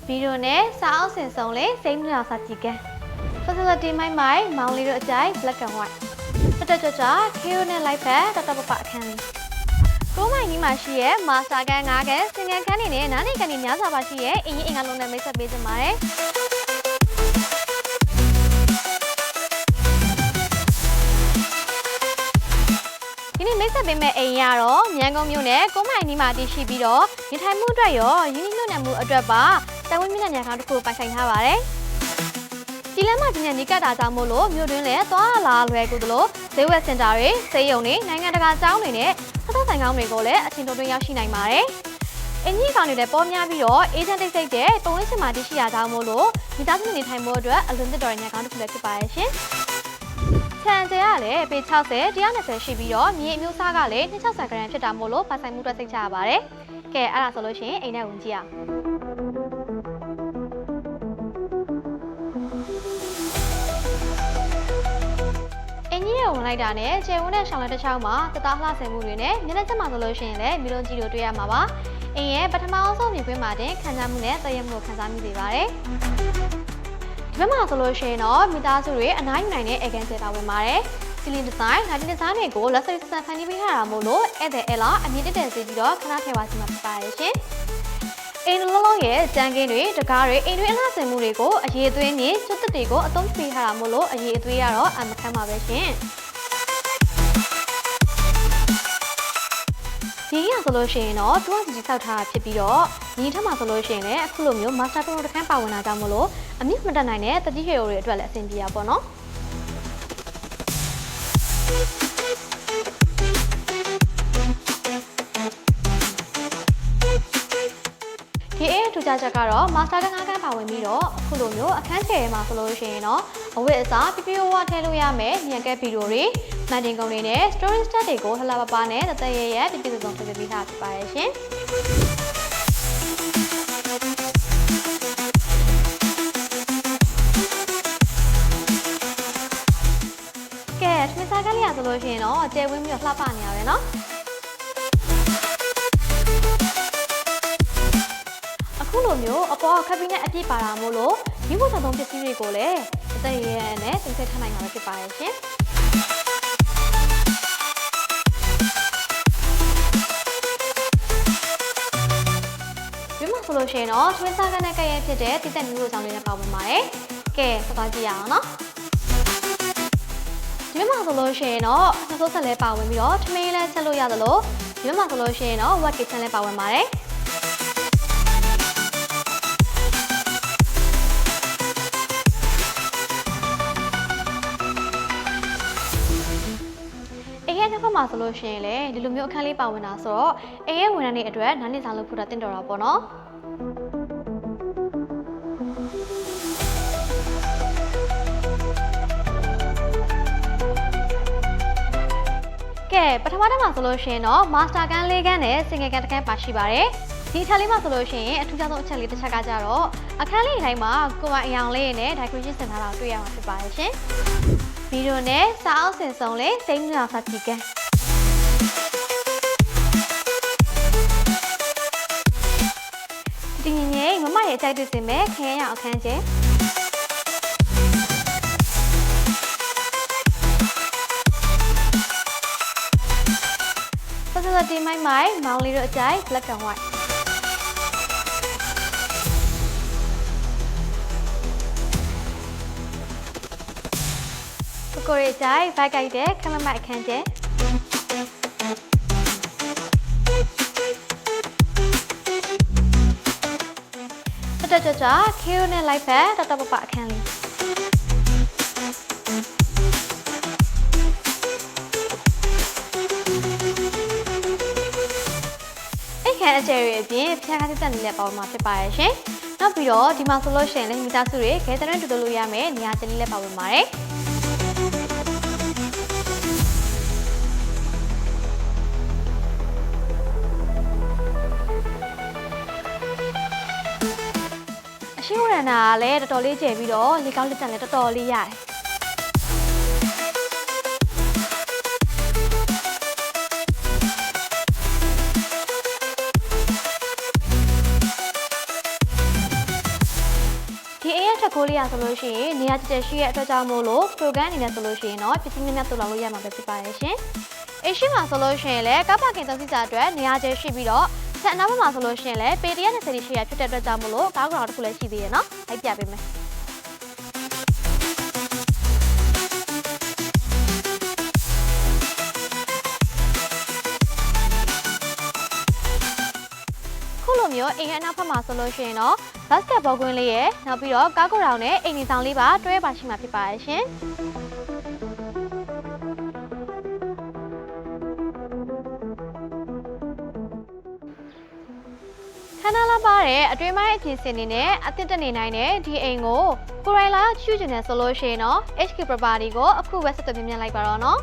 ဗီဒီယိုနဲ့စာအုပ်စင်စုံလေးစိတ်မြာစာကြည့်ကန် facility မိုင်းမောင်လေးတို့အကြိုက် black and white တက်ကြွ KO နဲ့ live ဖက်တပအခန်းလေးကိုမိုင်းကြီးမှာရှိရဲ့ master ကန်9ကန် single ခန်းနေနဲ့နားနေကန်နေများစွာပါရှိရဲ့အင်ကြီးအင်္ဂါလုံးနဲ့မိတ်ဆက်ပေးကြပါတယ်ဒီနေ့မိတ်ဆက်ပေးမယ့်အိမ်ရတော့မြန်ကုန်မြို့နယ်ကိုမိုင်းကြီးမှာတည်ရှိပြီးတော့ရထိုင်မှုအတွက်ရောရင်းနှီးမြှုပ်နှံမှုအတွက်ပါတိုင်ဝမ်မြင့်တဲ့နေရာတစ်ခုပိုင်ဆိုင်ထားပါတယ်ဒီလမ်းမှာဒီနေ့နေကတာကြောင့်မို့လို့မြို့တွင်းလည်းသွားလာလွယ်ကူသလိုဈေးဝယ်စင်တာတွေစေယုံတွေနိုင်ငံတကာကျောင်းတွေနဲ့ဆက်သက်ဆိုင်ကောင်းတွေကိုလည်းအချိန်တိုတွင်းရောက်ရှိနိုင်ပါတယ်အင်ကြီးကောင်တွေလည်းပေါ်များပြီးတော့အေဂျင့်တိတ်ဆိတ်တဲ့ပုံဝန်းကျင်မှာတည်ရှိရကြောင်းမို့လို့မိသားစုနေထိုင်မှုအတွက်အလွန်သစ်တော်တဲ့နေရာကောင်းတစ်ခုလည်းဖြစ်ပါရဲ့ရှင်ခြံကျဲကလည်းပေ60 120ရှိပြီးတော့မြေအမျိုးအစားကလည်း260 gram ဖြစ်တာမို့လို့ပိုင်ဆိုင်မှုအတွက်စိတ်ချရပါတယ်ကဲအဲ့ဒါဆိုလို့ရှိရင်အိမ်နဲ့ဝင်ကြည့်အောင်အင်ကြီးရဝင်လိုက်တာနဲ့ကျယ်ဝန်းတဲ့ရှောင်းလက်တစ်ချောင်းမှာတသားလှဆင်မှုတွေနဲ့မျက်နှာချက်မှာဆိုလို့ရှိရင်လည်းမီလုံးကြီးတို့တွေ့ရမှာပါအင်းရဲ့ပထမအဆုံးမြင်ကွင်းမှာတင်ခံစားမှုနဲ့တည်ရမှုကိုခံစားမိစေပါတယ်ဒီဘက်မှာဆိုလို့ရှိရင်တော့မိသားစုတွေအနားယူနိုင်တဲ့အေကန်ကျဲတာဝင်ပါတယ်စီလင်ဒီဇိုင်းဒီဇိုင်းတွေကိုလက်စိတ်ဆက်ဖန်တီးပေးထားတာမို့လို့ဧည့်သည်အလားအမြင့်တက်စေပြီးတော့ခဏထည့်ပါစီမှာဖြစ်ပါရဲ့ရှင်အိမ်လုံးရဲ့ကြမ်းကင်းတွေတကားတွေအိမ်တွင်းအလှဆင်မှုတွေကိုအရေးအသွေးနဲ့ကျွတ်တက်တွေကိုအသုံးပြုထားတာမို့လို့အရေးအသွေးရတော့အမခံပါပဲရှင်ဒီရဆိုလို့ရှိရင်တော့တွန်းစီဆောက်ထားတာဖြစ်ပြီးတော့ညီထက်မှာဆိုလို့ရှိရင်လည်းအခုလိုမျိုး master pro တစ်ခန်းပါဝင်တာကြောင့်မို့လို့အမြင့်မတက်နိုင်တဲ့တတိယရိုတွေအတွက်လည်းအဆင်ပြေရပါတော့ဒီအေးထူးခြားချက်ကတော့ master က9ခန်းပါဝင်ပြီးတော့အခုလိုမျိုးအခန်းကျယ်မှာဆိုလို့ရှိရင်တော့အဝတ်အစားပြပြဝဝထည့်လို့ရမယ်ညံကက်ဗီဒီယိုတွေမန်တင်ကုန်းတွေနဲ့ storage stat တွေကိုလှလှပပနဲ့တသက်ရဲပြပြစုံထည့်ပေးထားဖြစ်ပါရဲ့ရှင်ကဲထမင်းစားကလေးရဆိုလို့ရှိရင်တော့ကျယ်ဝင်းပြီးတော့လှပနေရပဲเนาะအခုလိုမျိုးအပေါ်ခပ်ပြီးနဲ့အပြည့်ပါတာမို့လို့ဒီဘုတ်ဆောင်ပစ္စည်းတွေကိုလည်းအသက်ရရနဲ့သိသိထားနိုင်မှာဖြစ်ပါရဲ့ရှင်ဒီမှာဆိုလို့ရှိရင်တော့ထွင်းစားကနဲ့ကရဲဖြစ်တဲ့တိတက်မျိုးဆောင်လေးနဲ့ပါဝင်ပါတယ်ကဲဆက်သွားကြည့်ရအောင်နော်ဒီမှာဆိုလို့ရှိရင်တော့နှစ်ဆိုးဆက်လဲပါဝင်ပြီးတော့ထမင်းလဲချက်လို့ရသလိုဒီမှာဆိုလို့ရှိရင်တော့ wet kitchen လဲပါဝင်ပါတယ်အဲ့မှာဆိုလို့ရှိရင်လေဒီလိုမျိုးအခန်းလေးပါဝင်တာဆိုတော့အိမ်ရဲ့ဝန်ထမ်းတွေအတွက်နားနေစားလို့ဖို့တာတင်တော်တာပေါ့နော်ကဲပထမတစ်မှာဆိုလို့ရှိရင်တော့ master ကန်၄ကန်နဲ့ single ကန်တစ်ကန်ပါရှိပါတယ်ဒီအခန်းလေးမှာဆိုလို့ရှိရင်အထူးခြားဆုံးအချက်လေးတစ်ချက်ကကြတော့အခန်းလေးတိုင်းမှာကိုယ်ပိုင်အယောင်လေးနဲ့ decoration ဆင်ထားတာတွေ့ရမှာဖြစ်ပါတယ်ရှင်ဗီဒီယိုနဲ့စာအုပ်စင်စုံလေးစိတ်မြာစာကြည့်ကန်ဒီငယ်မမရဲ့အကြိုက်တွေ့စင်မဲ့ခင်ရအောင်အခန်းကျဲfacility မိုင်းမောင်လေးတို့အကြိုက် black and whiteကိုရီကြိုက်ဘိုက်ကြိုက်တဲ့ခမမိုက်အခန်းကျဲတက်ကြွ KO နဲ့ live ဖက်တပအခန်းလေးအခန်းအကျယ်တွေအပြင်ဖျားကားတက်နေတဲ့ပေါင်းမှာဖြစ်ပါရဲ့ရှင်နောက်ပြီးတော့ဒီမှာဆိုလို့ရှိရင်လည်းမိသားစုတွေခဲတဲ့တူတူလို့ရမယ်နေရာကျလေးလည်းပါဝင်ပါတယ်ရှင်းဝရဏာကလည်းတော်တော်လေးကျယ်ပြီးတော့လေကောင်းလက်ကျန်လည်းတော်တော်လေးရတယ် ဒီအိမ်ရဲ့ချက်ခိုးလေးရဆိုလို့ရှိရင်နေရာကျကျရှိရဲ့အတွက်ကြောင့်မို့လို့ program အနေနဲ့ဆိုလို့ရှိရင်တော့ပစ္စည်းများများတူလာလို့ရမှာပဲဖြစ်ပါရဲ့ရှင်အိမ်ရှိမှာဆိုလို့ရှိရင်လည်းကားပါကင်သုံးစီစာအတွက်နေရာကျရှိပြီးတော့ဆက်အနောက်ဘက်မှာဆိုလို့ရှိရင်လည်းပေ120ရှိရဖြစ်တဲ့အတွက်ကြောင့်မို့လို့ကားကောင်တစ်ခုလည်းရှိသေးရနော်လိုက်ပြပေးမယ်မျိုးအိမ်ရဲ့အနောက်ဘက်မှာဆိုလို့ရှိရင်တော့ basketball ကွင်းလေးရယ်နောက်ပြီးတော့ကားကိုရောင်နဲ့အိမ်ဒီဆောင်လေးပါတွဲပါရှိမှာဖြစ်ပါရဲ့ရှင်ခဏလာပါတဲ့အတွင်းပိုင်းအပြင်စင်နေနဲ့အသစ်တက်နေနိုင်တဲ့ဒီအိမ်ကိုကိုရိုင်လာချူချင်တယ်ဆိုလို့ရှိရင်တော့ HK Property ကိုအခုပဲဆက်သွယ်မြင်လိုက်ပါတော့နော်